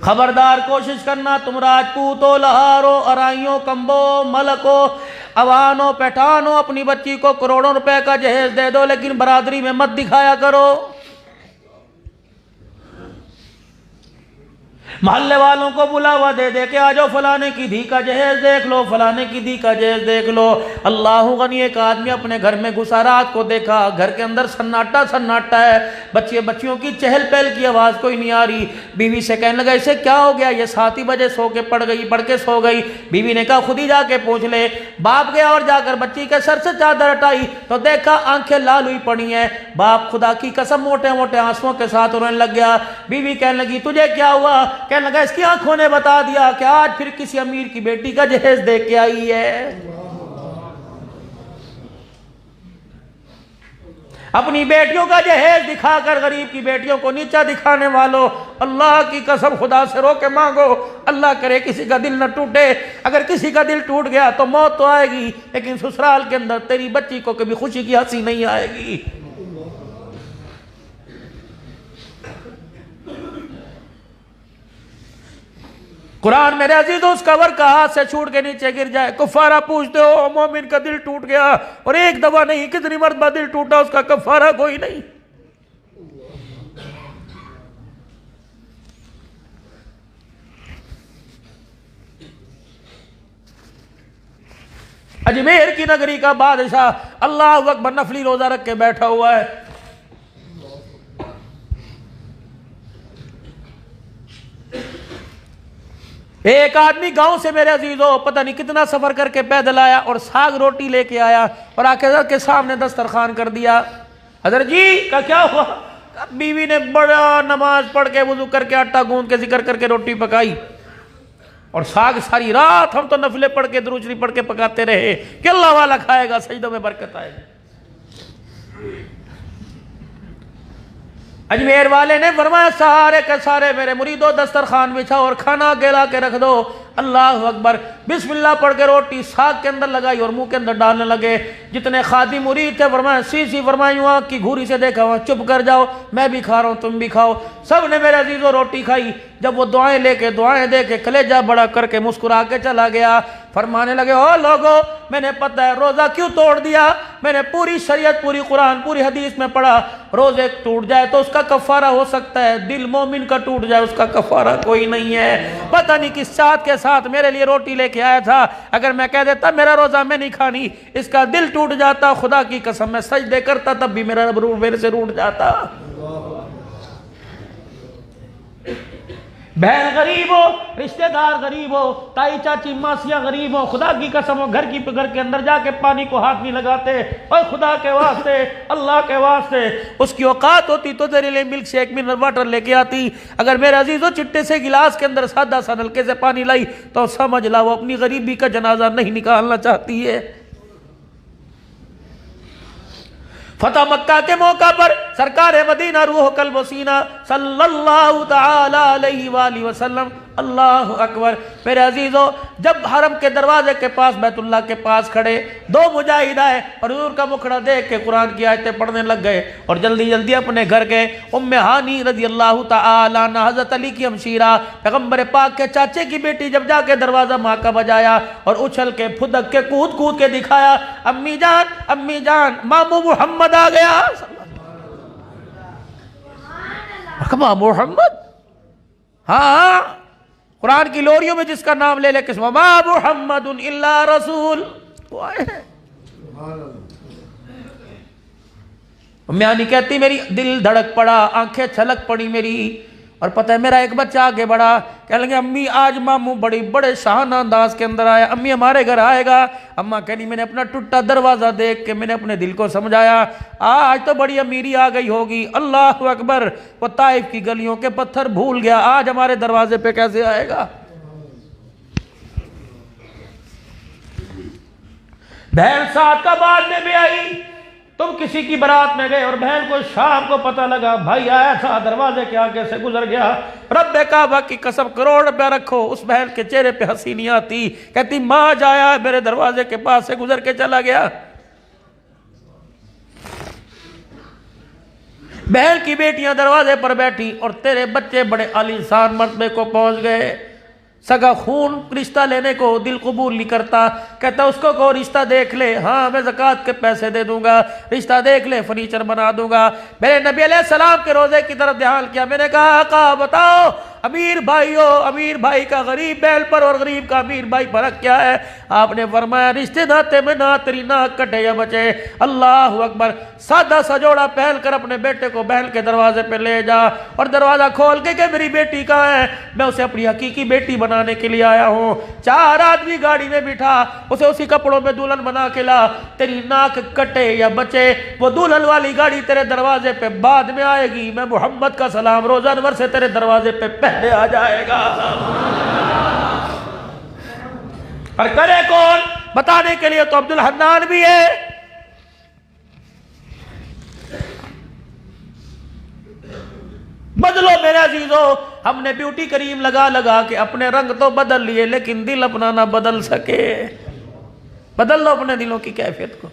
खबरदार कोशिश करना, तुम राजपूतो, लहारो, अराइयों, कंबो, मलको, अवानो, पैठानो, अपनी बच्ची को करोड़ों रुपए का जहेज दे दो, लेकिन बरादरी में मत दिखाया करो। मोहल्ले वालों को बुलावा दे दे के आ जाओ, फलाने की धी का जहेज देख लो, फलाने की धी का जहेज देख लो। अल्लाह गनी, एक आदमी अपने घर में घुसा, रात को देखा घर के अंदर सन्नाटा सन्नाटा है, बच्चियों की चहल पहल की आवाज़ कोई नहीं आ रही। बीवी से कहने लगा इसे क्या हो गया, ये 7 ही बजे सो के पड़ के सो गई। बीवी ने कहा खुद ही जाके पूछ ले। बाप गया और जाकर बच्ची के सर से चादर हटाई तो देखा आंखें लाल हुई पड़ी हैं। बाप खुदा की कसम मोटे मोटे आंसुओं के साथ रोने लग गया। बीवी कहने लगी तुझे क्या हुआ? कहने लगा इसकी आंखों ने बता दिया कि आज फिर किसी अमीर की बेटी का जहेज देख के आई है। अपनी बेटियों का जहेज दिखाकर गरीब की बेटियों को नीचा दिखाने वालों, अल्लाह की कसम खुदा से रो के मांगो, अल्लाह करे किसी का दिल न टूटे। अगर किसी का दिल टूट गया तो मौत तो आएगी, लेकिन ससुराल के अंदर तेरी बच्ची को कभी खुशी की हंसी नहीं आएगी। कुरान मेरे अजीजों, उस कवर का हाथ से छूट के नीचे गिर जाए, कफारा पूछते हो मोमिन का दिल टूट गया, और एक दफा नहीं कितनी मरतबा दिल टूटा, उसका कफारा कोई नहीं। अजमेर की नगरी का बादशाह अल्लाह अकबर नफली रोजा रख के बैठा हुआ है। एक आदमी गांव से मेरे अजीजों पता नहीं कितना सफर करके पैदल आया और साग रोटी लेके आया और आके हज़रत के सामने दस्तरखान कर दिया। हज़रत जी का क्या हुआ? बीवी ने बड़ा नमाज पढ़ के वुजू करके आटा गूंद के जिक्र करके रोटी पकाई और साग सारी रात हम तो नफले पढ़ के दुरूद शरीफ पढ़ के पकाते रहे कि अल्लाह वाला खाएगा, सजदों में बरकत आएगी। अजमेर वाले ने फरमाया सारे के सारे मेरे मुरीदों दस्तरखान बिछाओ और खाना अकेला के रख दो। अल्लाह अकबर, बिस्मिल्लाह पढ़ के रोटी साग के अंदर लगाई और मुंह के अंदर डालने लगे। जितने खादी मुरीद थे फरमाया सी फरमाई वहाँ की घूरी से देखा वहाँ चुप कर जाओ, मैं भी खा रहा हूँ तुम भी खाओ। सब ने मेरे अजीजों रोटी खाई। जब वो दुआएं लेके दुआएं दे के कलेजा बड़ा करके मुस्कुरा के चला गया, फरमाने लगे ओ लोगों, मैंने पता है रोजा क्यों तोड़ दिया। मैंने पूरी शरीयत, पूरी कुरान, पूरी हदीस में पढ़ा, रोजे टूट जाए तो उसका कफारा हो सकता है, दिल मोमिन का टूट जाए उसका कफारा कोई नहीं है। पता नहीं किस चाहत के साथ मेरे लिए रोटी लेके आया था, अगर मैं कह देता मेरा रोजा मैं नहीं खानी, इसका दिल टूट जाता, खुदा की कसम मैं सजदे करता तब भी मेरा रूह मेरे से रूठ जाता। बहन गरीब हो, रिश्तेदार गरीब हो, ताई चाची मासियां गरीब हो, खुदा की कसम हो घर के अंदर जाके पानी को हाथ नहीं लगाते। और खुदा के वास्ते, अल्लाह के वास्ते, उसकी औकात होती तो तेरे लिए मिल्क शेक मिनरल वाटर लेके आती। अगर मेरे अजीजों चिट्टे से गिलास के अंदर सादा सा नलके से पानी लाई तो समझ ला वो अपनी गरीबी का जनाजा नहीं निकालना चाहती है। फतह मक्का के मौका पर सरकार मदीना रूह कल वसीना सल्लल्लाहु तआला अलैहि वसल्लम, अल्लाह अकबर। मेरे अजीजों, जब हरम के दरवाजे के पास बैतुल्लाह के पास खड़े, दो मुजाहिद आए और हुजूर का मुखड़ा देख के कुरान की आयतें पढ़ने लग गए और जल्दी जल्दी अपने घर गए। उम्मे हानी रज़ी अल्लाह तआला अन्हा, हज़रत अली की हमशीरा, पैगंबर पाक के चाचे की बेटी, जब जाके दरवाजा माँ का बजाया और उछल के फुदक के कूद के दिखाया, अम्मी जान मामू मोहम्मद आ गया। मोहम्मद, हाँ, कुरान की लोरियों में जिसका नाम ले किस मा मुहम्मदुन इल्ला रसूल वो आए हैं। म्यानी कहती मेरी दिल धड़क पड़ा, आंखें छलक पड़ी मेरी, और पता है मेरा एक बच्चा आगे बढ़ा, कह लगे अम्मी आज मामू बड़े शाहाना अंदाज के अंदर आया, अम्मी हमारे घर आएगा। अम्मा कहनी मैंने अपना टूटा दरवाजा देख के मैंने अपने दिल को समझाया आज तो बड़ी अमीरी आ गई होगी। अल्लाह अकबर, वो ताइफ की गलियों के पत्थर भूल गया, आज हमारे दरवाजे पे कैसे आएगा। बहन साथ का बाद में भी आई, तुम किसी की बारात में गए और बहन को शाम को पता लगा भाई आया था, दरवाजे के आगे से गुजर गया। रब्बे काबा की कसम करोड़ रुपया रखो, उस बहन के चेहरे पे हंसी नहीं आती, कहती माँ जाया मेरे दरवाजे के पास से गुजर के चला गया। बहन की बेटियां दरवाजे पर बैठी और तेरे बच्चे बड़े आलीशान मर्तबे को पहुंच गए। सगा खून रिश्ता लेने को दिल कबूल नहीं करता, कहता उसको को रिश्ता देख ले, हाँ मैं ज़कात के पैसे दे दूंगा, रिश्ता देख ले फर्नीचर बना दूंगा। मेरे नबी अलैहिस्सलाम के रोजे की तरफ ध्यान किया, मैंने कहा आका बताओ अमीर भाई हो, अमीर भाई का गरीब बैल पर और गरीब का अमीर भाई फर्क क्या है? आपने फरमाया रिश्ते नाते में ना तेरी नाक कटे या बचे। अल्लाह अकबर। सादा सा जोड़ा पहन कर अपने बेटे को बहन के दरवाजे पे ले जा और दरवाजा खोल के मेरी बेटी कहाँ है, मैं उसे अपनी हकीकी बेटी बनाने के लिए आया हूँ। 4 आदमी गाड़ी में बिठा उसे उसी कपड़ों में दुल्हन बना के ला, तेरी नाक कटे या बचे वो दुल्हन वाली गाड़ी तेरे दरवाजे पे बाद में आएगी, मैं मोहम्मद का सलाम रोजा अनवर से तेरे दरवाजे पे पहले आ जाएगा। और करे कौन? बताने के लिए तो अब्दुल हन्नान भी है। बदलो मेरे अजीजों, हमने ब्यूटी क्रीम लगा लगा के अपने रंग तो बदल लिए लेकिन दिल अपना ना बदल सके। बदल लो अपने दिलों की कैफियत को।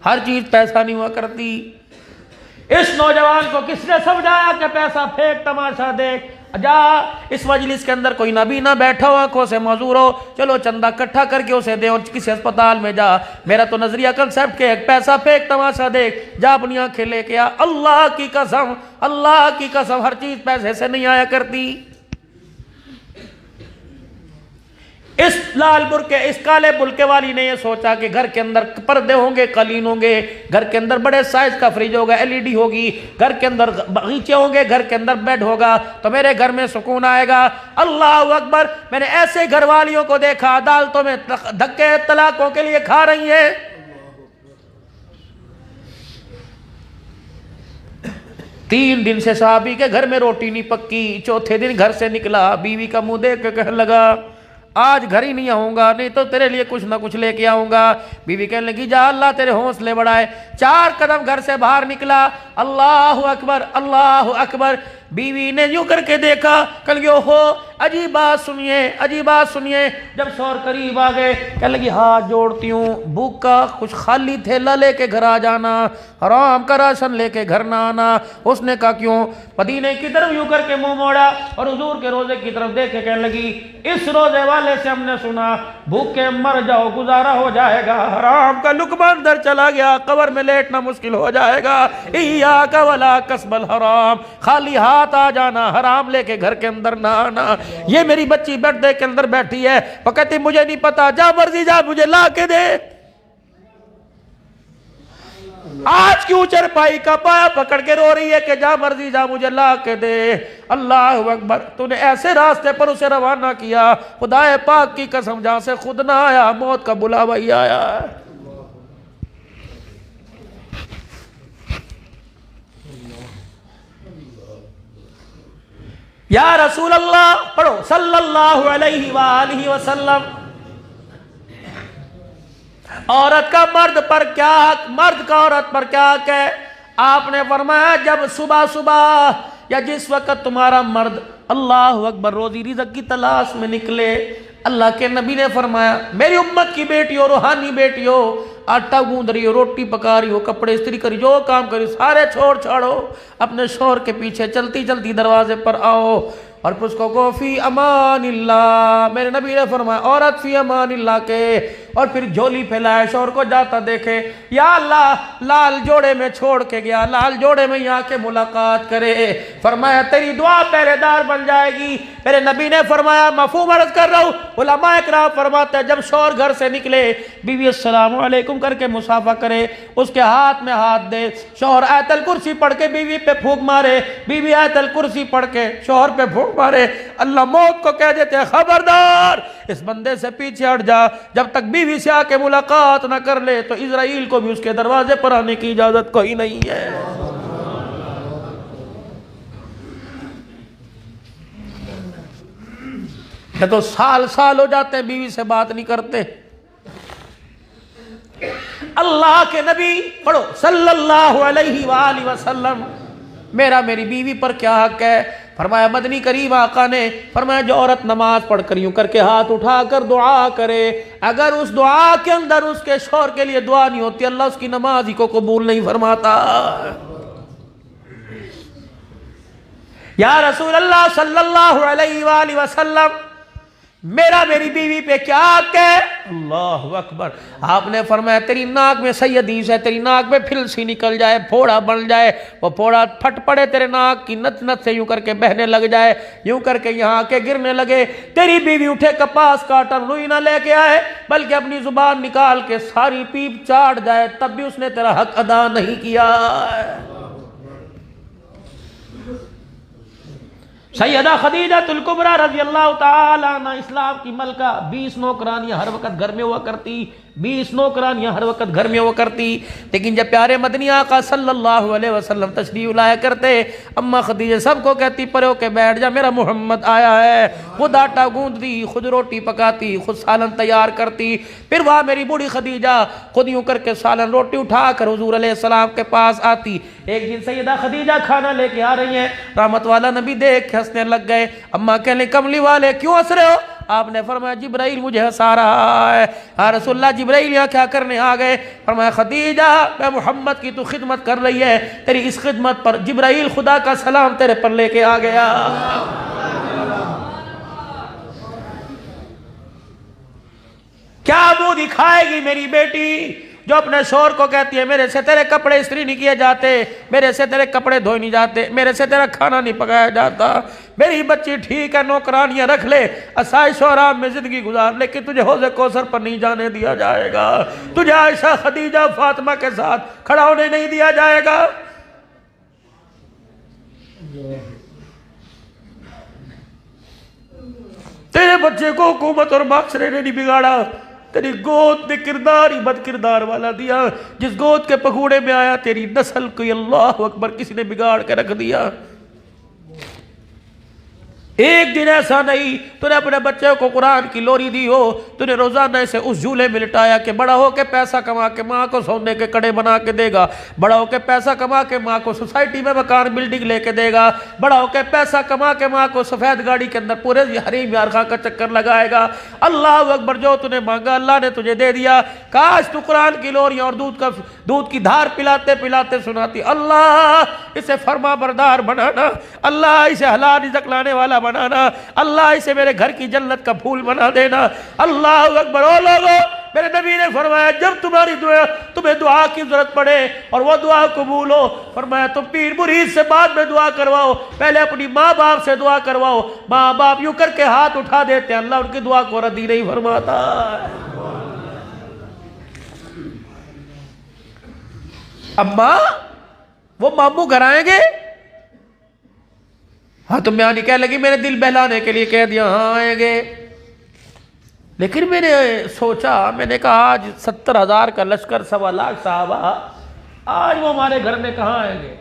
हर चीज पैसा नहीं हुआ करती। इस नौजवान को किसने समझाया कि पैसा फेंक तमाशा देख? जा इस मजलिस के अंदर कोई नबी ना बैठा हो, आंखों से मजूर हो, चलो चंदा इकट्ठा करके उसे दे और किसी अस्पताल में जा। मेरा तो नजरिया कंसेप्ट के पैसा फेंक तमाशा देख, जा अपनी आंखें लेके आ। अल्लाह की कसम, अल्लाह की कसम, हर चीज पैसे से नहीं आया करती। इस लाल बुरके, इस काले बुलके वाली ने यह सोचा कि घर के अंदर पर्दे होंगे, कालीन होंगे, घर के अंदर बड़े साइज का फ्रिज होगा, एलईडी होगी, घर के अंदर बगीचे होंगे, घर के अंदर बेड होगा, तो मेरे घर में सुकून आएगा। अल्लाह अकबर। मैंने ऐसे घर वालियों को देखा अदालतों में धक्के तलाकों के लिए खा रही है। 3 दिन से साहबी के घर में रोटी नहीं पक्की। चौथे दिन घर से निकला, बीवी का मुंह देख के कहने लगा आज घर ही नहीं आऊंगा, नहीं तो तेरे लिए कुछ ना कुछ लेके आऊंगा। बीवी कहने लगी जा अल्लाह तेरे हौसले बढ़ाए। 4 कदम घर से बाहर निकला, अल्लाह अकबर, अल्लाह अकबर। बीवी ने यूं करके देखा, कल हो अजीब बात सुनिए, अजीब बात सुनिए। जब शौहर करीब आ गए, कहने लगी हाथ जोड़ती हूँ, भूखा कुछ खाली थैला लेके घर आ जाना, हराम का राशन लेके घर ना आना। उसने कहा क्यों? मदीने की तरफ यूं करके मुंह मोड़ा और हुजूर के रोजे की तरफ देख के कहने लगी इस रोजे वाले से हमने सुना भूखे मर जाओ गुजारा हो जाएगा, हराम का लुकमा अंदर चला गया, कब्र में लेटना मुश्किल हो जाएगा। इय्याका वला कसबल हराम, खाली हाथ आ जाना, हराम लेके घर के अंदर ना आना। ये मेरी बच्ची बर्थडे के अंदर बैठी है, वो कहती मुझे नहीं पता, जा मर्जी जा मुझे ला के दे। आज क्यों चरपाई का पाया पकड़ के रो रही है कि जा मर्जी जा मुझे ला के दे। अल्लाह अकबर। तूने ऐसे रास्ते पर उसे रवाना किया, खुदाए पाक की कसम जहां से खुद ना आया, मौत का बुलावा ही आया। या रसूल अल्लाह पढ़ो सल्लल्लाहु अलैहि वालिहि वसल्लम। औरत का मर्द पर क्या हक, मर्द का औरत पर क्या हक है? आपने फरमाया जब सुबह सुबह या जिस वक्त तुम्हारा मर्द अल्लाह अकबर रोजी रिज़्क़ की तलाश में निकले, अल्लाह के नबी ने फरमाया मेरी उम्मत की बेटी हो, रूहानी बेटी हो, आटा गूंद रही हो, रोटी पका रही हो, कपड़े इस्त्री करी, जो काम करी सारे छोड़ छाड़ो, अपने शौहर के पीछे चलती चलती दरवाजे पर आओ और उसको को फी अमानिल्लाह। मेरे नबी ने फरमाया औरत फी अमानिल्लाह के, और फिर झोली फैलाए, शौहर को जाता देखे, या अल्लाह लाल जोड़े में छोड़ के गया, लाल जोड़े में यहाँ के मुलाकात करे। फरमाया तेरी दुआ पहरेदार बन जाएगी। मेरे नबी ने फरमाया मफहूम अर्ज कर रहा हूँ, उलमा इकराम फरमाते हैं जब शौहर घर से निकले, बीवी अस्सलाम वालेकुम करके मुसाफा करे, उसके हाथ में हाथ दे, शौहर आयतल कुर्सी पढ़ के बीवी पे फूंक मारे, बीवी आयतल कुर्सी पढ़ के शौहर पे फूंक मारे, अल्लाह मौत को कह देते हैं खबरदार इस बंदे से पीछे हट जा, जब तक बीवी से आके मुलाकात ना कर ले तो इजराइल को भी उसके दरवाजे पर आने की इजाजत कोई नहीं है। तो साल साल हो जाते हैं बीवी से बात नहीं करते। अल्लाह के नबी पढ़ो सल्लल्लाहु अलैहि वसल्लम। मेरा मेरी बीवी पर क्या हक है? फरमाया मदनी करीम आका ने फरमाया जो औरत नमाज पढ़ कर यूं करके हाथ उठाकर दुआ करे, अगर उस दुआ के अंदर उसके शौहर के लिए दुआ नहीं होती, अल्लाह उसकी नमाज ही को कबूल नहीं फरमाता। या रसूल अल्लाह सल्लल्लाहु अलैहि वसल्लम, मेरा मेरी बीवी पे क्या हक है? अल्लाह अकबर। आपने फरमाया तेरी नाक में सही हदीस है, तेरी नाक में फिल सी निकल जाए, फोड़ा बन जाए, वो फोड़ा फट पड़े तेरे नाक की नथ नथ से यूं करके बहने लग जाए, यूं करके यहाँ के गिरने लगे, तेरी बीवी उठे कपास काटन रुई ना लेके आए बल्कि अपनी जुबान निकाल के सारी पीप चाट जाए, तब भी उसने तेरा हक अदा नहीं किया। सैयदा खदीजतुल कुबरा रज़ियल्लाहु ताला अन्हा इस्लाम की मलका, 20 नौकरानियां हर वक्त घर में हुआ करती, 20 नौकरानियां हर वक्त घर में हुआ करती। लेकिन जब प्यारे मदनी आका सल्लल्लाहु अलैहि वसल्लम तशरीफ लाया करते, अम्मा खदीजा सबको कहती परे होके बैठ जा, मेरा मोहम्मद आया है। खुद आटा गूंदती, खुद रोटी पकाती, खुद सालन तैयार करती। फिर वह मेरी बूढ़ी खदीजा खुद यूं करके सालन रोटी उठाकर हुजूर अलैहिस्सलाम के पास आती। एक दिन सैयदा खदीजा खाना लेके आ रही हैं, रहमत वाला नबी देख हंसने लग गए। अम्मा कहने कमली वाले क्यों हंस रहे हो? आपने फरमाया जिब्राइल मुझे हंसा रहा है। हाँ रसूलल्लाह, जिब्राइल यहाँ क्या करने आ गए? फरमाया खदीजा, मैं मोहम्मद की तू खिदमत कर रही है, तेरी इस खिदमत पर जिब्राइल खुदा का सलाम तेरे पर लेके आ गया। क्या मुंह दिखाएगी मेरी बेटी जो अपने शोहर को कहती है मेरे से तेरे कपड़े इस्त्री नहीं किए जाते, मेरे से तेरे कपड़े धोए नहीं जाते, मेरे से तेरा खाना नहीं पकाया जाता, मेरी बच्ची ठीक है नौकरानियां रख ले, आसाइश और आराम में जिंदगी गुजार, लेकिन तुझे हौज़े कौसर पर नहीं जाने दिया जाएगा, तुझे आयशा खदीजा फातिमा के साथ खड़ा होने नहीं दिया जाएगा। तेरे बच्चे को हुकूमत और माशरे ने नहीं बिगाड़ा, तेरी गोद ने किरदार ही बद किरदार वाला दिया। जिस गोद के पखूड़े में आया तेरी नस्ल को अल्लाह अकबर किसी ने बिगाड़ के रख दिया। एक दिन ऐसा नहीं तूने अपने बच्चे को कुरान की लोरी दी हो, तूने रोजाना इसे उस झूले में लिटाया कि बड़ा होके पैसा कमा के माँ को सोने के कड़े बना के देगा, बड़ा होके पैसा कमा के माँ को सोसाइटी में मकान बिल्डिंग लेके देगा, बड़ा होके पैसा कमा के माँ को सफेद गाड़ी के अंदर पूरे हरीम यार खां का चक्कर लगाएगा। अल्लाह अकबर, जो तूने मांगा अल्लाह ने तुझे दे दिया। काश तू कुरान की लोरियां और दूध की धार पिलाते पिलाते सुनाती, अल्लाह इसे फरमा बरदार बनाना, अल्लाह इसे हलाल रिज़्क़ लाने वाला बनाना, अल्लाह इसे मेरे घर की जन्नत का फूल बना देना। अल्लाह अकबर। ओ लोगों, मेरे नबी ने फरमाया जब तुम्हें दुआ की जरूरत पड़े और वो दुआ कबूल हो, फरमाया तुम पीर मुरीद से बाद में दुआ करवाओ, पहले अपनी माँ बाप से दुआ करवाओ। माँ बाप यूं करके हाथ उठा देते हैं, अल्लाह उनकी दुआ को रद्दी नहीं फरमाता। अम्मा वो मामू घर आएंगे? हाँ, तो मैं नहीं कह लगी मेरे दिल बहलाने के लिए कह दिया हाँ आएंगे, लेकिन मैंने सोचा, मैंने कहा आज 70,000 का लश्कर 1.25 लाख साहबा, आज वो हमारे घर में कहाँ आएंगे?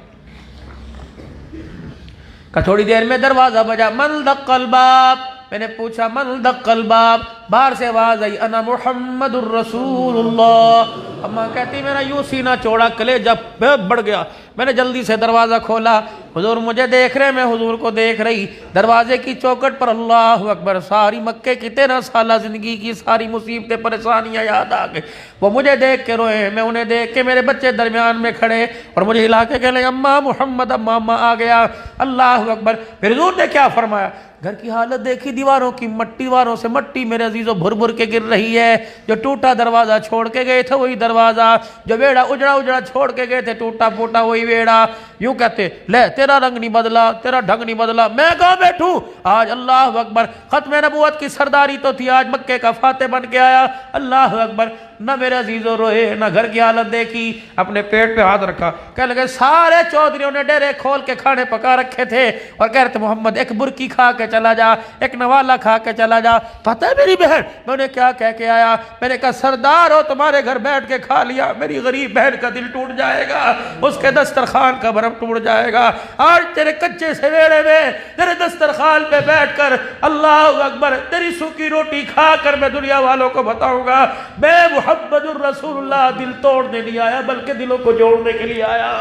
का थोड़ी देर में दरवाजा बजा, मन दक्कल बाब। मैंने पूछा मन दक्कल बाब, बाहर से आवाज आई अना मुहम्मदुर रसूलुल्लाह। अम्मा कहती मेरा यूं सीना चौड़ा कलेजा बढ़ गया, मैंने जल्दी से दरवाज़ा खोला, हुजूर मुझे देख रहे, मैं हुजूर को देख रही। दरवाजे की चौखट पर अल्लाह अकबर, सारी मक्के की 13 साल जिंदगी की सारी मुसीबतें परेशानियां याद आ गई। वो मुझे देख के रोए, मैं उन्हें देख के, मेरे बच्चे दरमियान में खड़े और मुझे हिला के कहने अम्मा मोहम्मद, अम्मा अम्मा आ गया। अल्लाह अकबर। फिर हुजूर ने क्या फरमाया? घर की हालत देखी, दीवारों की मट्टी, दीवारों से मट्टी मेरे अजीजों भुर भुर के गिर रही है। जो टूटा दरवाजा छोड़ के गए थे वही दरवाजा, जो वेड़ा उजड़ा उजड़ा छोड़ के गए थे टूटा फूटा वही वेड़ा। यूं कहते ले तेरा रंग नहीं बदला, तेरा ढंग नहीं बदला, मैं कहाँ बैठूं आज? अल्लाह अकबर। खत्म नबूवत की सरदारी तो थी, आज मक्के का फाते बन के आया। अल्लाह अकबर। न मेरे अजीजों रोए, न घर की हालत देखी, अपने पेट पे हाथ रखा, कह लगे सारे चौधरियों ने डेरे खोल के खाने पका रखे थे और कह रहे थे मोहम्मद एक बुरकी खा के चला जा, एक नवाला खा के चला जा। पता है मेरी बहन मैं उन्हें क्या कह के आया? मैंने कहा सरदार हो, तुम्हारे घर बैठ के खा लिया, मेरी गरीब बहन का दिल टूट जाएगा, उसके दस्तरखान का भरम टूट जाएगा। आज तेरे कच्चे से वेड़े में तेरे दस्तरखान पे बैठ कर अल्लाह अकबर तेरी सूखी रोटी खा कर मैं दुनिया वालों को बताऊंगा मैं मुहम्मदुर रसूलुल्लाह दिल तोड़ने नहीं आया बल्कि दिलों को जोड़ने के लिए आया।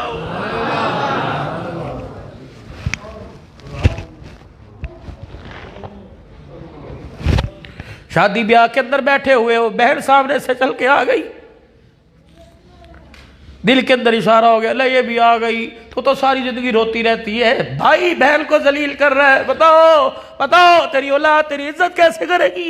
शादी ब्याह के अंदर बैठे हुए हो, बहन सामने से चल के आ गई, दिल के अंदर इशारा हो गया, ले ये भी आ गई तो सारी जिंदगी रोती रहती है, भाई बहन को जलील कर रहा है, बताओ बताओ तेरी औलाद तेरी इज्जत कैसे करेगी।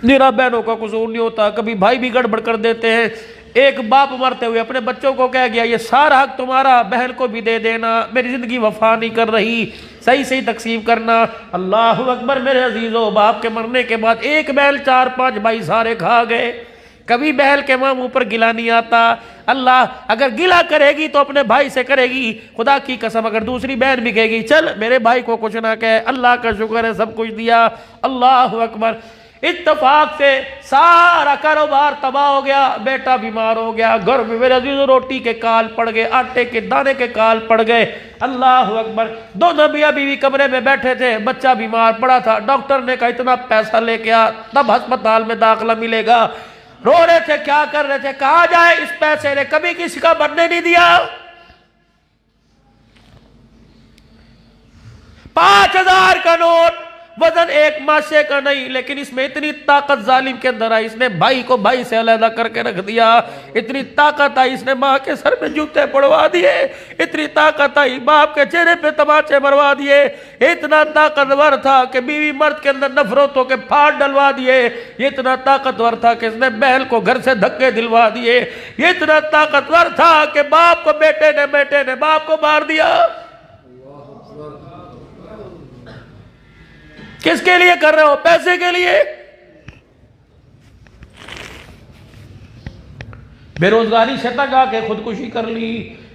मेरा बहनों का कसूर नहीं होता, कभी भाई भी गड़बड़ कर देते हैं। एक बाप मरते हुए अपने बच्चों को कह गया, ये सारा हक तुम्हारा, बहन को भी दे देना, मेरी जिंदगी वफा नहीं कर रही, सही सही तकसीम करना। अल्लाह अकबर मेरे अजीजों, बाप के मरने के बाद एक बैल 4-5 भाई सारे खा गए। कभी बहल के मां मुंह पर गिला नहीं आता। अल्लाह अगर गिला करेगी तो अपने भाई से करेगी, खुदा की कसम अगर दूसरी बहन भी कहेगी चल मेरे भाई को कुछ ना कहे, अल्लाह का शुक्र है सब कुछ दिया। अल्लाह अकबर। इत्तफाक से सारा कारोबार तबाह हो गया, बेटा बीमार हो गया, घर में मेरे अजीज रोटी के काल पड़ गए, आटे के दाने के काल पड़ गए। अल्लाह अकबर। दोनों मियां बीवी कमरे में बैठे थे, बच्चा बीमार पड़ा था, डॉक्टर ने कहा इतना पैसा लेके आ तब अस्पताल में दाखिला मिलेगा। रो रहे थे, क्या कर रहे थे, कहा जाए इस पैसे ने कभी किसी का बनने नहीं दिया। 5000 का नोट, वजन एक माशे का नहीं, लेकिन इसमें इतनी ताकत जालिम के अंदर आई, इसने भाई को भाई से अलग कर रख दिया। इतनी ताकत आई, इसने माँ के सर पे जूते पड़वा दिए। इतनी ताकत आई, बाप के चेहरे पे तमाचे मरवा दिए। इतना ताकतवर था कि बीवी मर्द के अंदर नफरतों के फाड़ डलवा दिए। ये इतना ताकतवर था कि इसने बहन को घर से धक्के दिलवा दिए। ये इतना ताकतवर था कि बाप को बेटे ने बाप को मार दिया। किसके लिए कर रहे हो? पैसे के लिए। बेरोजगारी से तंग आके खुदकुशी कर ली,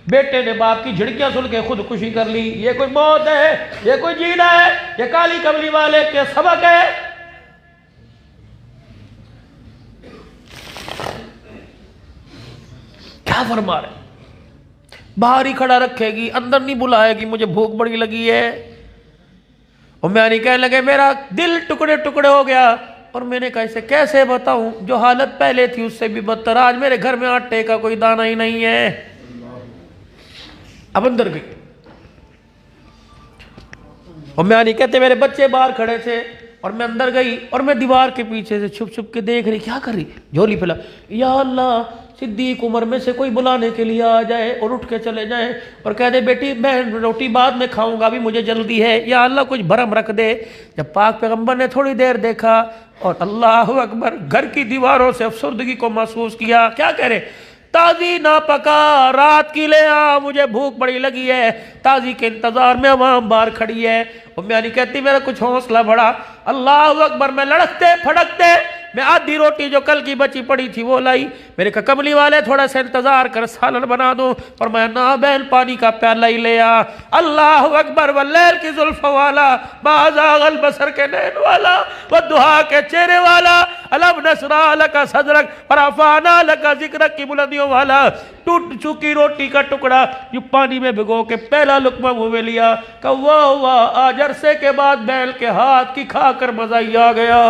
बेटे ने बाप की झिड़कियां सुन के खुदकुशी कर ली। ये कोई मौत है? ये कोई जीना है? ये काली कमली वाले के सबक है? क्या फरमा रहे? बाहर ही खड़ा रखेगी, अंदर नहीं बुलाएगी, मुझे भूख बड़ी लगी है। और मैं नहीं कहने लगे मेरा दिल टुकड़े टुकड़े हो गया। और मैंने कहा इसे कैसे बताऊं, जो हालत पहले थी उससे भी बदतर, आज मेरे घर में आटे का कोई दाना ही नहीं है। अब अंदर गई और मैं नहीं कहते मेरे बच्चे बाहर खड़े थे और मैं अंदर गई और मैं दीवार के पीछे से छुप छुप के देख रही, क्या कर रही, झोली फैला, या अल्लाह सिद्दीक उम्र में से कोई बुलाने के लिए आ जाए और उठ के चले जाए और कह दे बेटी मैं रोटी बाद में खाऊंगा, अभी मुझे जल्दी है, या अल्लाह कुछ भरम रख दे। जब पाक पैगंबर ने थोड़ी देर देखा और अल्लाह अकबर घर की दीवारों से अफसरदगी को महसूस किया। क्या कह रहे, ताजी ना पका रात की ले आ, मुझे भूख बड़ी लगी है। ताजी के इंतजार में अवाम बाहर खड़ी है और मैं नहीं कहती मेरा कुछ हौसला बढ़ा। अल्लाह अकबर। मैं लड़कते फड़कते मैं आधी रोटी जो कल की बची पड़ी थी वो लाई। मेरे का कमली वाले थोड़ा सा इंतजार कर सालन बना दो, और मैं ना बहन पानी का प्याला ही ले आ। अल्लाह अकबर। वल्लैल की जुल्फ वाला, बाज़ागल बसर के नैन वाला, व दुहा के चेहरे वाला, अलम नशरा लका सदरक फरफाना लका जिक्रक की बुलंदियों वाला। टूट चुकी रोटी का टुकड़ा यू पानी में भिगो के पहला लुकमा मुंह में लिया। कव्वा हुआ आज अरसे के बाद बैल के हाथ की खाकर मजा ही आ गया।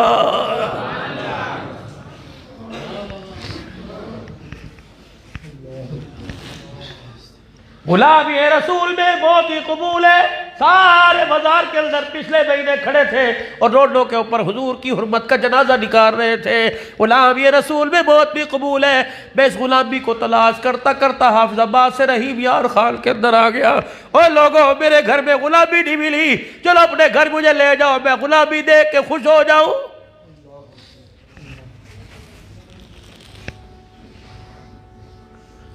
गुलाम ये रसूल में बहुत ही कबूल है। सारे बाजार के अंदर पिछले महीने खड़े थे और रोडों के ऊपर हुजूर की हुर्मत का जनाजा निकाल रहे थे। गुलाम ये रसूल में बहुत भी कबूल है। मैं इस गुलामी को तलाश करता करता हाफिजाबाद से रहीम यार खान के अंदर आ गया। और लोगों मेरे घर में गुलामी नहीं मिली, चलो अपने घर मुझे ले जाओ, मैं गुलामी देख के खुश हो जाऊं।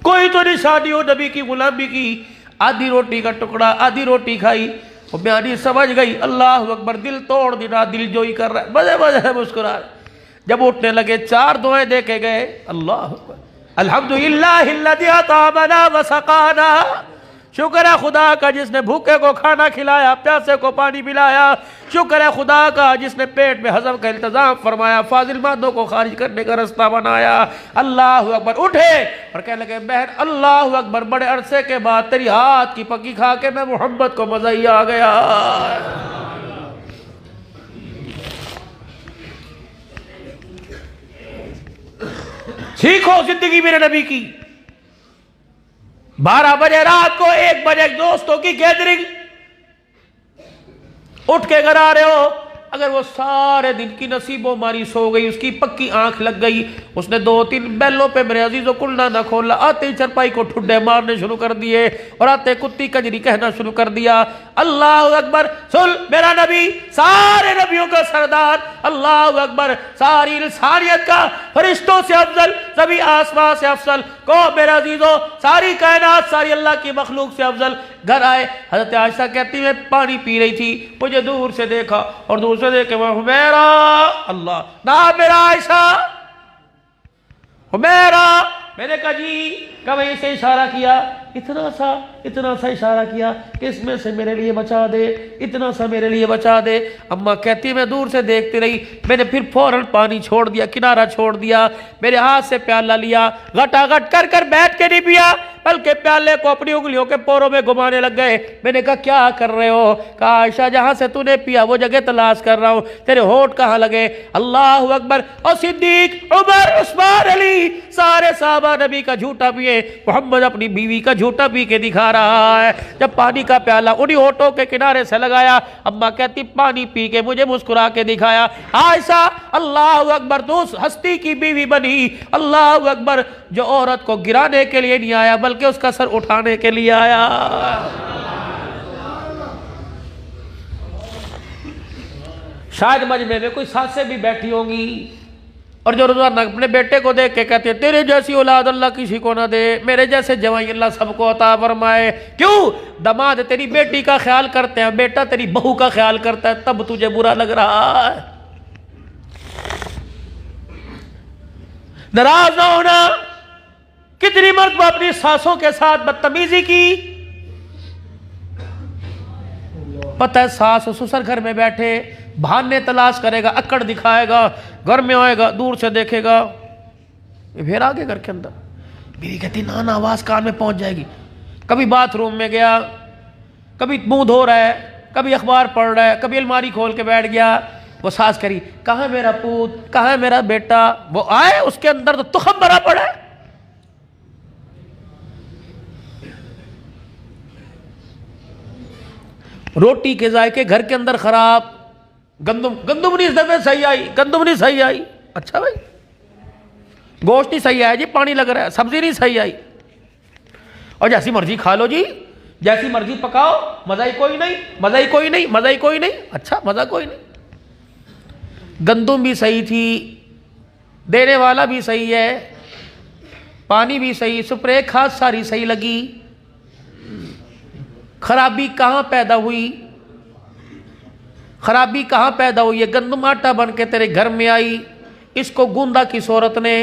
कोई तो निशानी हो नबी की गुलामी की। आधी रोटी का टुकड़ा आधी रोटी खाई और म्यानी समझ गई अल्लाह अकबर। दिल तोड़ देना, दिल जो ही कर रहा है, मजे मजे मुस्कुरा। जब उठने लगे 4 दुआएं दे के गए। अल्लाह अकबर। अल्हम्दुलिल्लाहिल्लज़ी अतामना व सकाना। शुक्र है खुदा का जिसने भूखे को खाना खिलाया, प्यासे को पानी पिलाया। शुक्र है खुदा का जिसने पेट में हजम का इंतजाम फरमाया, फाजिल मादों को खारिज करने का रास्ता बनाया। अल्लाह अकबर। उठे और कहने लगे बहन अल्लाह अकबर, बड़े अरसे के बाद तेरी हाथ की पक्की खा के मैं मोहम्मद को मजा ही आ गया। सीखो जिंदगी मेरे नबी की। 12 बजे रात को 1 बजे दोस्तों की गैदरिंग, उठ के घर आ रहे हो, अगर वो सारे दिन की नसीबों मारी सो गई, उसकी पक्की आंख लग गई, उसने 2-3 बैलों पे मेरे अजीजों कुंडा ना खोला, आते ही चरपाई को ठुड्डे मारने शुरू कर दिए और आते कुत्ती कजरी कहना शुरू कर दिया। अल्लाह अकबर, सुन मेरा नबी, सारे नबियों का सरदार, अल्लाह अकबर, सारी इंसानियत का फरिश्तों से अफजल, सभी आसमां से अफजल को मेरा अजीजों, सारी कायनात, सारी अल्लाह की मखलूक से अफजल घर आए। हजरत आयशा कहती मैं पानी पी रही थी, मुझे दूर से देखा और दूर से देखे मैं हुमैरा, अल्लाह ना मेरा आयशा, हुमैरा, मैंने कहा जी, कब इसे इशारा किया, इतना सा इशारा किया कि इसमें से मेरे लिए बचा दे, इतना सा मेरे लिए बचा दे। अम्मा कहती मैं दूर से देखती रही, मैंने फिर फौरन पानी छोड़ दिया, किनारा छोड़ दिया, मेरे हाथ से प्याला लिया, घटाघट कर कर बैठ के नहीं पिया, बल्कि प्याले को अपनी उंगलियों के पोरों में घुमाने लग गए। मैंने कहा क्या कर रहे हो? कहा आयशा जहां से तूने पिया वो जगह तलाश कर रहा हूं, तेरे होठ कहां लगे। अल्लाह अकबर, और सिद्दीक, उमर, उस्मान, अली, सारे साहबा नबी का झूठा पिए, मोहम्मद अपनी बीवी का झूठा पी के दिखा रहा है। जब पानी का प्याला उन्हीं होठों के किनारे से लगाया, अम्मा कहती पानी पी के मुझे मुस्कुरा के दिखाया। आयशा, अल्लाह अकबर, तू उस हस्ती की बीवी बनी, अल्लाह अकबर, जो औरत को गिराने के लिए नहीं आया बल्कि उसका सर उठाने के लिए आया। शायद मजमे में कोई सासे भी बैठी होंगी और जो रोजाना अपने बेटे को देख के कहते हैं तेरे जैसी औलाद अल्लाह किसी को ना दे, मेरे जैसे जवाई अल्लाह सबको अता फरमाए। क्यों? दामाद तेरी बेटी का ख्याल करते हैं, बेटा तेरी बहू का ख्याल करता है, तब तुझे बुरा लग रहा है। नाराज ना होना। कितनी मर्तबा अपनी सासों के साथ बदतमीजी की। पता है सास ससुर घर में बैठे बहाने तलाश करेगा, अकड़ दिखाएगा, घर में आएगा दूर से देखेगा, फिर आगे घर के अंदर बीवी कहती ना ना, आवाज कान में पहुंच जाएगी। कभी बाथरूम में गया, कभी मुंह धो रहा है, कभी अखबार पढ़ रहा है, कभी अलमारी खोल के बैठ गया, वो सास करी कहाँ है मेरा पूत, कहाँ है मेरा बेटा, वो आए उसके अंदर तो तुखम भरा पड़ा है। रोटी के जायके घर के अंदर खराब, गंदुम नहीं इस दफे सही आई, गंदुम नहीं सही आई। अच्छा भाई, गोश्त नहीं सही आया जी, पानी लग रहा है, सब्जी नहीं सही आई, और जैसी मर्जी खा लो जी, जैसी मर्जी पकाओ, मजा ही कोई नहीं, मजा ही कोई नहीं, मजा ही कोई नहीं। अच्छा, मजा कोई नहीं। गंदुम भी सही थी, देने वाला भी सही है, पानी भी सही, स्प्रे खाद सारी सही लगी, खराबी कहां पैदा हुई? खराबी कहां पैदा हुई? ये गंदम आटा बन के तेरे घर में आई, इसको गूंदा किस औरत ने,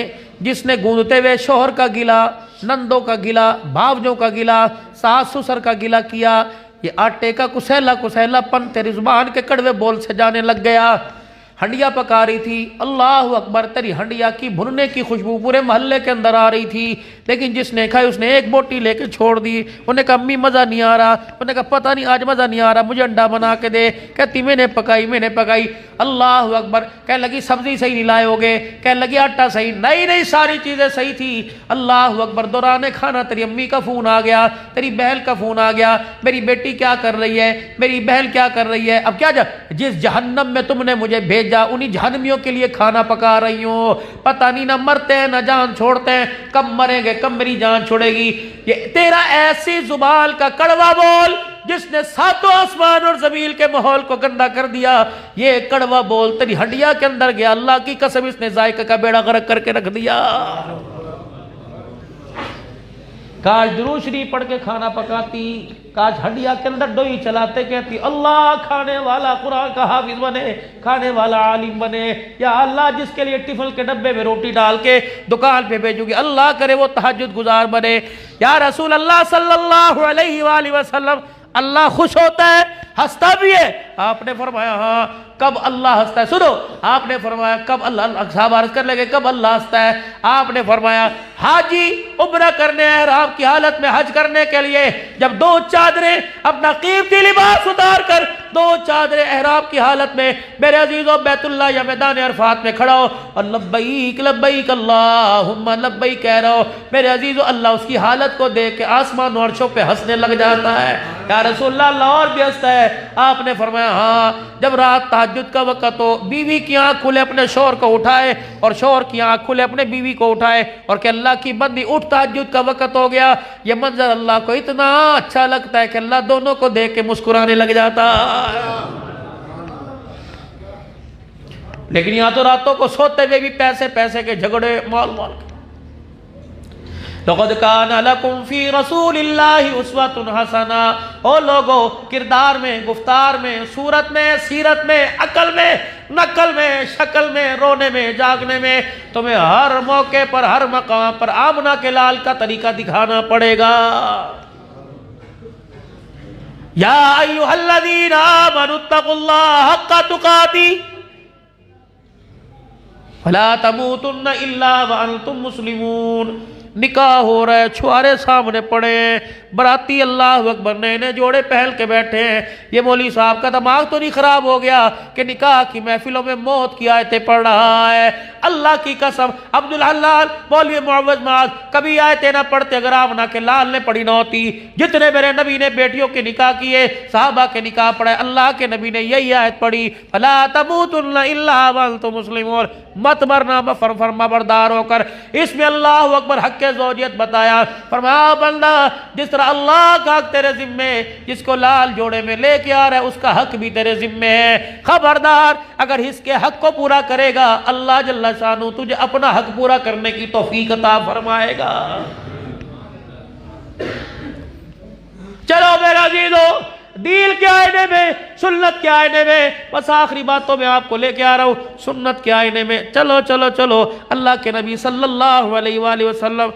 जिसने गूंदते हुए शोहर का गिला, नंदों का गिला, भावजों का गिला, सास ससुर का गिला किया। ये आटे का कुसैला कुसैलापन तेरी जुबान के कड़वे बोल से जाने लग गया। हंडिया पका रही थी, अल्लाह अकबर, तेरी हंडिया की भुनने की खुशबू पूरे मोहल्ले के अंदर आ रही थी, लेकिन जिसने खाई उसने एक बोटी लेके छोड़ दी। उन्हें कहा अम्मी मज़ा नहीं आ रहा, उन्हें कहा पता नहीं आज मज़ा नहीं आ रहा, मुझे अंडा बना के दे। कहती मैंने पकाई। अल्लाह अकबर, कह लगी सब्जी सही नहीं लाए होगे, कह लगी आटा सही नहीं, सारी चीज़ें सही थी। अल्लाह अकबर, दौरान खाना तेरी अम्मी का फ़ोन आ गया, तेरी बहन का फ़ोन आ गया, मेरी बेटी क्या कर रही है, मेरी बहन क्या कर रही है। अब क्या जिस जहन्नम में तुमने मुझे भेज जा उन्हीं जहन्नमियों के लिए खाना पका रही हूं। पता नहीं ना मरते हैं ना जान छोड़ते हैं, कब मरेंगे कब मेरी जान छोड़ेगी। ये तेरा ऐसी जुबान का कड़वा बोल जिसने सातों आसमान और जमीन के माहौल को गंदा कर दिया, ये कड़वा बोल तेरी हड्डियां के अंदर गया। अल्लाह की कसम इसने जायका का बेड़ा गर्क करके रख दिया। काश दुरूद शरीफ पढ़ के खाना पकाती, काश हड्डिया के अंदर डोई चलाते, कहती अल्लाह खाने वाला कुरान का हाफिज बने, खाने वाला आलिम बने। या अल्लाह जिसके लिए टिफिन के डब्बे में रोटी डाल के दुकान पे भेजूंगी, अल्लाह करे वो तहज्जुद गुजार बने। या रसूल अल्लाह सल्लल्लाहु अलैहि वसल्लम, अल्लाह खुश होता है, हंसता भी है। आपने फरमाया हाँ, कब अल्लाह हंसता है? सुनो, आपने फरमाया कब अल्लाह, साहब अर्ज कर लगे कब अल्लाह हंसता है? आपने फरमाया हाजी उम्रा करने एहराम की हालत में हज करने के लिए जब दो चादरें अपना कीमती लिबास उतार कर दो चादरें एहराम की हालत में मेरे अजीजों बैतुल्लाह या मैदान अरफात में खड़ा हो और लब्बैक लब्बैक अल्लाहुम्मा लब्बैक कह रहा हो, मेरे अजीजों अल्लाह उसकी हालत को देख के आसमान और अर्शों पे हंसने लग जाता है। या रसूलुल्लाह, अल्लाह और भी हंसता है। आपने फरमाया हाँ, जब रात तहज्जुद का वक्त हो, बीवी की आंख खुले अपने शौहर को उठाए और शौहर की आंख खुले अपने बीवी को उठाए और कि अल्लाह की बंदी उठ, तहज्जुद का वक्त हो गया। यह मंजर अल्लाह को इतना अच्छा लगता है कि अल्लाह दोनों को देख के मुस्कुराने लग जाता है। लेकिन यहां तो रातों को सोते हुए भी पैसे पैसे के झगड़े, माल माल। लक़द कान लकुम फी रसूलिल्लाहि उस्वतुन हसना। ओ लोगो, किरदार में, गुफ्तार में, सूरत में, सीरत में, अकल में, नकल में, शक्ल में, रोने में, जागने में तुम्हें हर मौके पर, हर मकाम पर आमना के लाल का तरीका दिखाना पड़ेगा। या अय्युहल्लज़ीना आमनुत्तक़ुल्लाह हक़्क़ तुक़ाती वला तमूतुन्ना इल्ला व अंतुम मुस्लिमून। निकाह हो रहा है, छुआरे सामने पड़े हैं, बराती अल्लाह अकबर नए नए जोड़े पहल के बैठे हैं। ये मौलवी साहब का दिमाग तो नहीं खराब हो गया कि निकाह की महफिलों में मौत की आयतें पढ़ रहा है? अल्लाह की कसम, अब्दुल हल्लाल मौलवी मुअव्वज़ माज कभी आयतें ना पढ़ते अगर आमना के लाल ने पढ़ी ना होती। जितने मेरे नबी ने बेटियों के निकाह किए, साहबा के निकाह पढ़े, अल्लाह के नबी ने यही आयत पढ़ी, फला तमूतुन्ना इल्ला व अंतुम मुस्लिमून, मत मरना फरमाबरदार होकर। इसमें अल्लाह अकबर हक के ज़ौजियत बताया। फरमाया बंदा, जिस तरह अल्लाह का हक तेरे जिम्मे, जिसको लाल जोड़े में लेके आ रहा है उसका हक भी तेरे जिम्मे है। खबरदार, अगर इसके हक को पूरा करेगा अल्लाह जल्ला शानु तुझे अपना हक पूरा करने की तौफीक अता फरमाएगा। चलो मेरा अजीजों, दीन के आईने में, सुन्नत के आईने में, बस आखिरी बातों में आपको लेके आ रहा हूँ, सुन्नत के आईने में। चलो चलो चलो, अल्लाह के नबी सल्लल्लाहु अलैहि वसल्लम,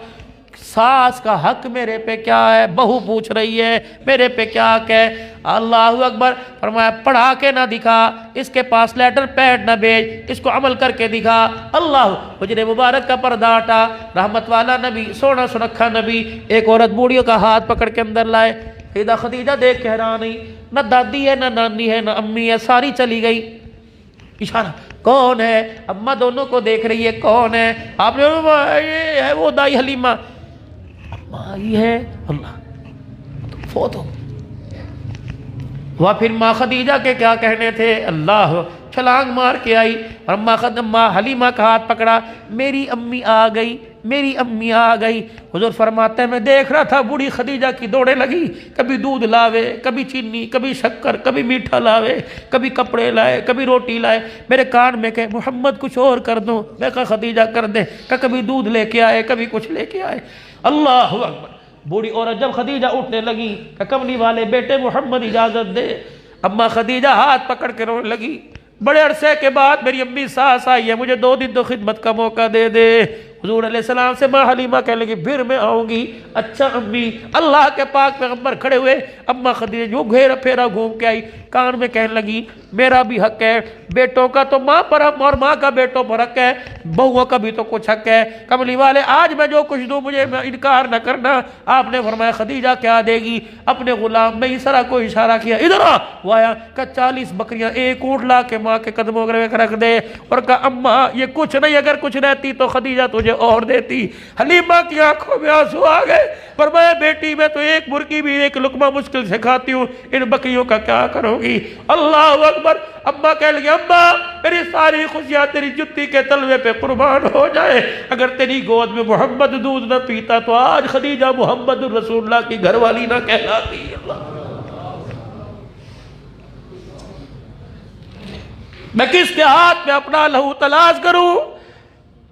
सास का हक मेरे पे क्या है? बहू पूछ रही है मेरे पे क्या हक है? अल्लाह अकबर। फरमाया पढ़ा के ना दिखा, इसके पास लेटर पैड ना भेज, इसको अमल करके दिखा। अल्लाह, हुजरे मुबारक का पर्दा हटा, रहमत वाला नबी, सोना सुनखा नबी, एक औरत बूढ़ियों का हाथ पकड़ के अंदर लाए। सैयदा खदीजा देख के हैरान नहीं, ना दादी है, ना नानी है, ना अम्मी है, सारी चली गई। इशारा, कौन है? अम्मा दोनों को देख रही है, कौन है? आपने ये है वो दाई हलीमा। अम्मा आई है, अल्लाह फोत हो। वह फिर माँ खदीजा के क्या कहने थे? अल्लाह, छलांग मार के आई और अम्मा हलीमा का हाथ पकड़ा, मेरी अम्मी आ गई, मेरी अम्मी आ गई। हुजूर फरमाते हैं मैं देख रहा था बूढ़ी खदीजा की दौड़े लगी, कभी दूध लावे, कभी चीनी, कभी शक्कर, कभी मीठा लावे, कभी कपड़े लाए, कभी रोटी लाए। मेरे कान में कहे मोहम्मद कुछ और कर दो, मैं कहा खदीजा कर दे, कभी दूध लेके आए, कभी कुछ लेके आए। अल्लाह अकबर। बूढ़ी औरत जब खदीजा उठने लगी, कमली वाले बेटे मोहम्मद इजाजत दे। अम्मा खदीजा हाथ पकड़ के रोने लगी, बड़े अरसे के बाद मेरी अम्मी सास आई है, मुझे 2 दिन तो खिदमत का मौका दे दे। हुजूर अलैहिस्सलाम से माँ हलीमा कहने लगी फिर मैं आऊँगी। अच्छा अम्मी, अल्लाह के पाक पैगंबर खड़े हुए। अम्मा खदीजा जो घेरा फेरा घूम के आई, कान में कहने लगी मेरा भी हक है, बेटों का तो माँ पर हक और माँ का बेटों पर हक है, बहुओं का भी तो कुछ हक है। कमली वाले आज मैं जो कुछ दूँ मुझे इनकार न करना। आपने फरमाया खदीजा क्या देगी? अपने गुलाम में इसरा को इशारा किया, इधर आ। वो आया, कहा 40 बकरियां, एक ऊँट ला के माँ के कदमों में रख दे, और कहा अम्मा ये कुछ नहीं, अगर कुछ रहती तो खदीजा तुझे और देती। हलीमा की आंखों में आंसू आ गए। पर मैं बेटी, मैं तो एक मुर्गी भी एक लुकमा मुश्किल से खाती हूँ, इन बकरियों का क्या करोगी? अल्लाह अकबर। अम्मा कह लगी अम्मा मेरी सारी खुशियां तेरी जुत्ती के तलवे पे कुर्बान हो जाए, अगर तेरी गोद में मोहम्मद दूध न पीता तो आज खदीजा मोहम्मद रसूलुल्लाह की घरवाली ना कहलाती। अल्लाह, मैं किसके हाथ में अपना लहू तलाश करूं?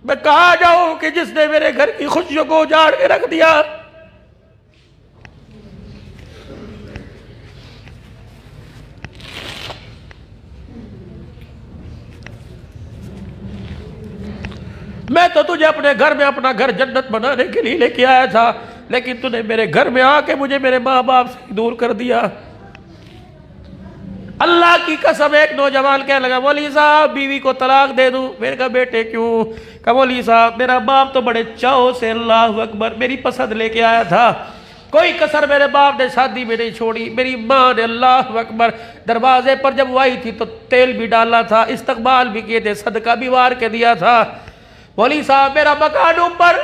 मैं कहा जाऊं कि जिसने मेरे घर की खुशियों को उजाड़ के रख दिया? मैं तो तुझे अपने घर में अपना घर जन्नत बनाने के लिए लेके आया था, लेकिन तूने मेरे घर में आके मुझे मेरे माँ बाप से दूर कर दिया। अल्लाह की कसम, एक नौजवान कहने लगा मौलवी साहब बीवी को तलाक दे दूं। मैंने कहा बेटे क्यों? कहा मौलवी साहब मेरा बाप तो बड़े चाव से अल्लाह अकबर मेरी पसंद लेके आया था, कोई कसर मेरे बाप ने शादी में नहीं छोड़ी। मेरी माँ ने अल्लाह अकबर दरवाजे पर जब वो आई थी तो तेल भी डाला था, इस्तकबाल भी किए थे, सदका भी वार के दिया था। मौली साहब मेरा मकान ऊपर,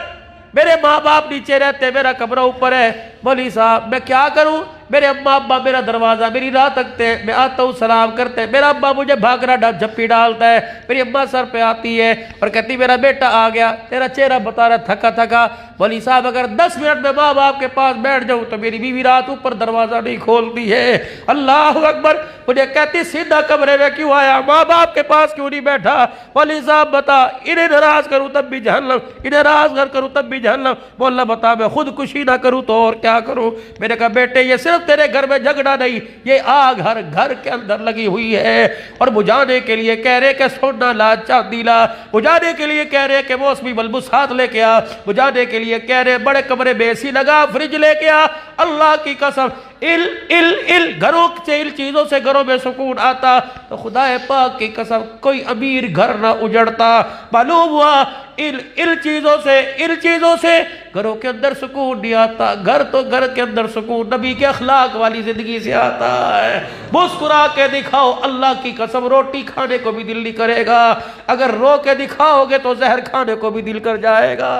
मेरे माँ बाप नीचे रहते, मेरा कमरा ऊपर है। मौली साहब मैं क्या करूं, मेरे अम्मा अब्बा मेरा दरवाज़ा मेरी राह तकते हैं, मैं आता हूँ सलाम करते हैं, मेरा अब्बा मुझे भागरा झप्पी डालता है, मेरी अम्मा सर पे आती है और कहती मेरा बेटा आ गया, तेरा चेहरा बता रहा थका थका। मौली साहब अगर 10 मिनट में माँ बाप के पास बैठ जाऊँ तो मेरी बीवी रात ऊपर दरवाज़ा नहीं खोलती है। अल्लाह अकबर। मुझे कहती सीधा कमरे में क्यों आया, माँ बाप के पास क्यों नहीं बैठा। मौली साहब बता, इन्हें नाराज करूँ तब भी जहन्नम, इन्हें नाराज करूँ तब भी जहन्नम। बोला बता मैं खुदकुशी ना करूँ तो और क्या करूँ। मैंने कहा बेटे ये सिर्फ तेरे घर में झगड़ा नहीं, ये आग हर घर के अंदर लगी हुई है और बुझाने के लिए कह रहे कि सोना ला चांदी ला, बुझाने के लिए कह रहे कि मौसमी बलबुसात लेके आ, बुझाने के लिए कह रहे बड़े कमरे में एसी लगा, फ्रिज लेके आ। अल्लाह की कसम इल इल इल घरों से, इन चीजों से घरों में सुकून आता तो खुदा पाक की कसम कोई अमीर घर ना उजड़ता। मालूम हुआ इन चीजों से घरों के अंदर सुकून नहीं आता। घर तो घर के अंदर सुकून नबी के अखलाक वाली जिंदगी से आता है। मुस्कुरा के दिखाओ, अल्लाह की कसम रोटी खाने को भी दिल नहीं करेगा, अगर रो के दिखाओगे तो जहर खाने को भी दिल कर जाएगा।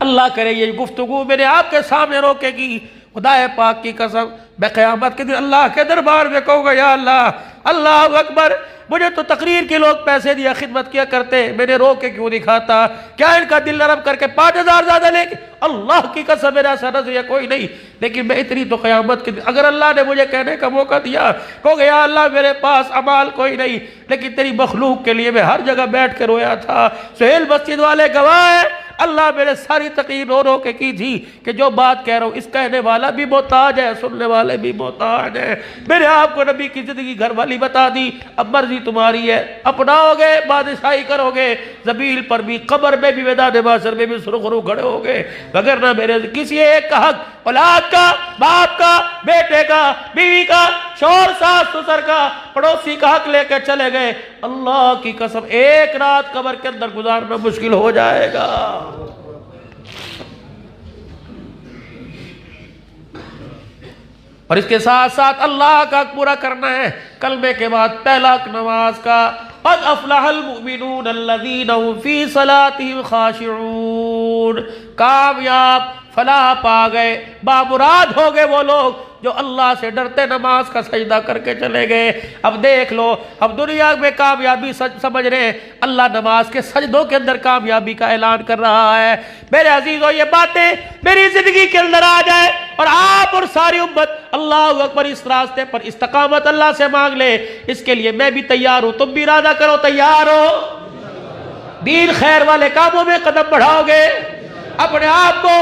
अल्लाह करे ये गुफ्तगू मेरे आपके सामने रोकेगी, खुदा पाक की कसम मैं क़यामत के दिन अल्लाह के दरबार में कहूँगा या अल्लाह, अल्लाह अकबर, मुझे तो तकरीर के लोग पैसे दिया खिदमत किया करते, मैंने रो के क्यों दिखाता, क्या इनका दिल नरम करके 5000 ज्यादा लेके। अल्लाह की कसम मेरा ऐसा नजरिया कोई नहीं, लेकिन मैं इतनी तो क़यामत के दिन अगर अल्लाह ने मुझे कहने का मौका दिया कहोगे या अल्लाह मेरे पास अमाल कोई नहीं, लेकिन तेरी मखलूक के लिए मैं हर जगह बैठ कर रोया था। सुहेल मस्जिद वाले गवाह है, अल्लाह मेरे सारी तकरीर रो रो के की थी कि जो बात कह रहा हूँ इस कहने वाला भी मोहताज है, सुनने वाले भी मोहताज है। मेरे आपको नबी की जिंदगी घर वाली बता दी, अब मर्जी तुम्हारी है, अपनाओगे बादशाही करोगे, जमीन पर भी कब्र में भी मैदान माशर में भी सुरखरू खड़े होगे, मगर ना मेरे किसी एक का हक, औलाद का, बाप का, बेटे का, बीवी का, शौहर सास ससुर का, पड़ोसी का हक लेकर चले गए, अल्लाह की कसम एक रात कब्र के अंदर गुजारना मुश्किल हो जाएगा। और इसके साथ साथ अल्लाह का पूरा करना है कलमे के बाद पहला नमाज का, क़द अफ़लहल मुमिनून अल्लज़ीना हुम फ़ी सलातिहिम ख़ाशिऊन। कामयाब फलाह पा गए, बामुराद हो गए वो लोग जो अल्लाह से डरते नमाज का सजदा करके चले गए। अब देख लो, अब दुनिया में कामयाबी समझ रहे हैं, अल्लाह नमाज के सजदों के अंदर कामयाबी का ऐलान कर रहा है। मेरे अजीजों ये बातें मेरी जिंदगी के अंदर आ जाए और आप और सारी उम्मत अल्लाह अकबर इस रास्ते पर इस्तकामत अल्लाह से मांग ले, इसके लिए मैं भी तैयार हूं, तुम भी इरादा करो, तैयार हो? दीन खैर वाले कामों में कदम बढ़ाओगे, अपने आप को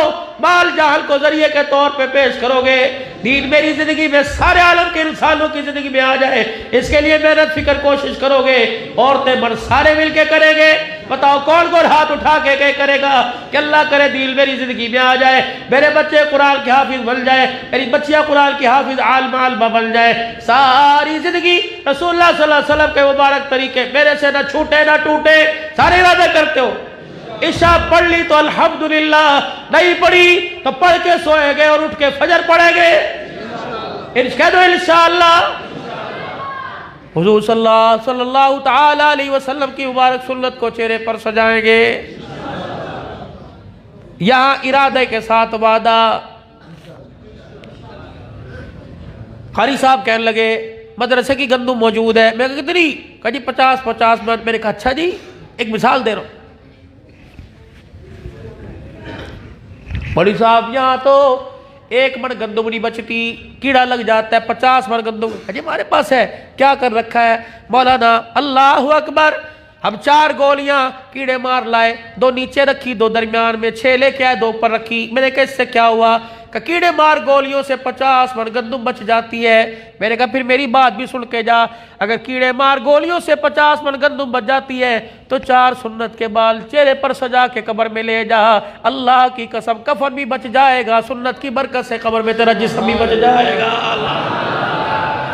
माल जाहल को जरिए के तौर पे पेश करोगे, दीन मेरी जिंदगी में सारे आलम के इंसानों की जिंदगी में आ जाए, इसके लिए मेहनत फिक्र कोशिश करोगे, औरतें मर्द सारे मिलके करेंगे। बताओ कौन कौन हाथ उठा के करेगा कि अल्लाह करे दीन मेरी जिंदगी में आ जाए, मेरे बच्चे कुरान के हाफिज बन जाए, मेरी बच्चियां कुरान की हाफिज आलमा बन जाए, सारी जिंदगी रसूलुल्लाह सल्लल्लाहु अलैहि वसल्लम के मुबारक तरीके मेरे से ना छूटे ना टूटे। सारे इरादे करते हो, इशा पढ़ ली तो अल्हम्दुलिल्लाह, नहीं पढ़ी तो पढ़ के सोएंगे और उठ के फजर पढ़ेंगे इंशाअल्लाह। हुजूर सल्लल्लाहु ताला अलैहि वसल्लम की मुबारक सुन्नत को चेहरे पर सजाएंगे। यहाँ इरादे के साथ वादा। कारी साहब कहने लगे मदरसे की गंदुम मौजूद है, मैं कितनी? कहा जी 50 मन। मैंने कहा अच्छा जी, एक मिसाल दे रहा हूं। बड़ी साहब यहाँ तो 1 मन गंदुम नहीं बचती, कीड़ा लग जाता है, 50 मन गंदुम अजी हमारे पास है, क्या कर रखा है? मौलाना अल्लाह अकबर, हम 4 गोलियां कीड़े मार लाए, 2 नीचे रखी, 2 दरमियान में, 6 लेके आए, 2 ऊपर रखी। मैंने कहा इससे क्या हुआ? कि कीड़े मार गोलियों से 50 मन गंदुम बच जाती है। मैंने कहा फिर मेरी बात भी सुन के जा, अगर कीड़े मार गोलियों से 50 मन गंदुम बच जाती है तो 4 सुन्नत के बाल चेहरे पर सजा के कब्र में ले जा, अल्लाह की कसम कफन भी बच जाएगा, सुन्नत की बरकत से कब्र में तेरा जिस्म भी बच जाएगा।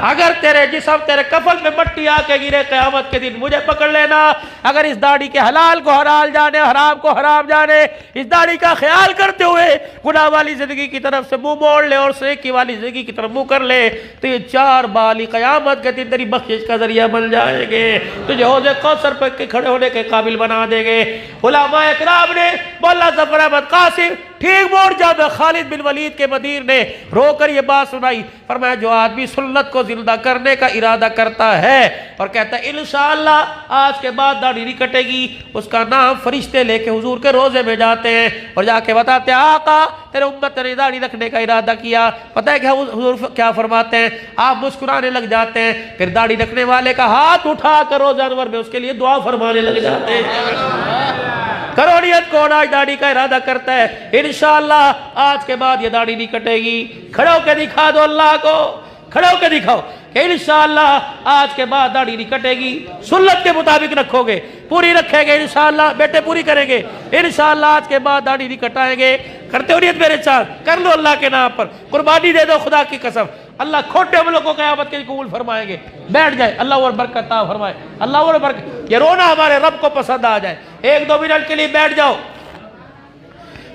अगर तेरे जिस्म तेरे कफन में मट्टी आके गिरे क़यामत के दिन मुझे पकड़ लेना। अगर इस दाढ़ी के हलाल को हलाल जाने, हराम को हराम जाने, इस दाढ़ी का ख्याल करते हुए गुनाह वाली जिंदगी की तरफ से मुंह मोड़ ले और सेकी वाली जिंदगी की तरफ मुंह कर ले, तो ये 4 बाल क़यामत के दिन तेरी बख्शिश का जरिया बन जाएंगे, तुझे हौज़े कौसर पर के खड़े होने के काबिल बना देंगे। उलमा इकराम ने, मौलाना ज़फ़र अहमद कासिम ठीक मोड़ जब खालिद बिन वलीद के मदीर ने रोकर ये बात सुनाई, फरमाया जो आदमी सुन्नत को जिंदा करने का इरादा करता है और कहता है इंशाअल्लाह आज के बाद दाढ़ी नहीं कटेगी, उसका नाम फरिश्ते लेके हुजूर के रोजे में जाते हैं और जाके बताते हैं आका तेरे उम्मत ने दाढ़ी रखने का इरादा किया। पता है क्या हुजूर क्या फरमाते हैं? आप मुस्कुराने लग जाते हैं, फिर दाढ़ी रखने वाले का हाथ उठा कर रोजा अनवर में उसके लिए दुआ फरमाने लग जाते हैं। करो नियत, कौन आज दाढ़ी का इरादा करता है इंशाअल्लाह आज के बाद ये दाढ़ी नहीं कटेगी, खड़े होकर दिखा दो अल्लाह को, खड़े होकर दिखाओ कि इंशाअल्लाह आज के बाद दाढ़ी नहीं कटेगी, सुन्नत के मुताबिक रखोगे, पूरी रखेंगे इंशाअल्लाह, बेटे पूरी करेंगे इंशाअल्लाह, आज के बाद दाढ़ी नहीं कटाएंगे। करते हो नियत मेरे साथ, कर लो अल्लाह के नाम पर, कुर्बानी दे दो खुदा की कसम, अल्लाह खोटे अमलों को क़यामत के कबूल फरमाएंगे। बैठ जाए, अल्लाह और बरकत अता फरमाए, अल्लाह और बरकत। ये रोना हमारे रब को पसंद आ जाए, 1-2 मिनट के लिए बैठ जाओ।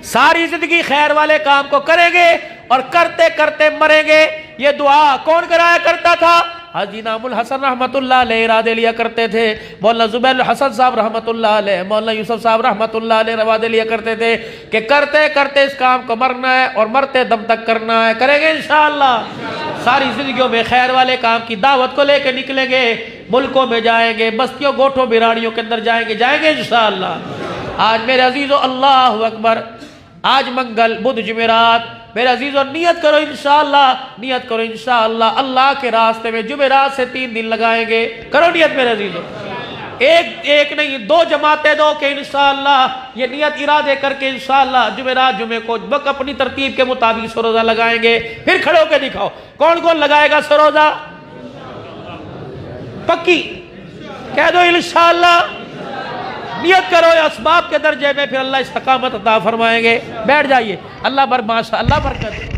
सारी जिंदगी खैर वाले काम को करेंगे और करते करते मरेंगे। ये दुआ कौन कराया करता था? हाजी इनामुल हसन रहमतुल्लाह अलैह इरादे लिया करते थे, मौलाना जुबैर हसन साहब रहमतुल्लाह अलैह, मौलाना यूसुफ साहब रहमतुल्लाह अलैह इरादे लिया करते थे कि करते करते इस काम को मरना है और मरते दम तक करना है। करेंगे इंशाअल्लाह। सारी जिंदगियों में खैर वाले काम की दावत को लेकर निकलेंगे, मुल्कों में जाएंगे, बस्तियों गोठों बिराड़ियों के अंदर जाएंगे इंशाअल्लाह। आज मेरे अजीजों अल्लाह अकबर, आज मंगल बुध जुमेरात, मेरे अजीजों नियत करो इंशाअल्लाह, नियत करो इंशाअल्लाह अल्लाह के रास्ते में जुमेरात से 3 दिन लगाएंगे। करो नियत मेरे अजीजों, एक नहीं 2 जमातें दो कि इंशाअल्लाह ये नियत इरादे करके इंशाअल्लाह जुमेरात जुमे को बक अपनी तरतीब के मुताबिक सरोजा लगाएंगे। फिर खड़े होकर दिखाओ कौन कौन लगाएगा सरोजा, पक्की कह दो इंशाअल्लाह। नियत करो असबाब के दर्जे में, फिर अल्लाह इस्तकामत अता फरमाएंगे। बैठ जाइए, अल्लाह माशा अल्लाह बरकत।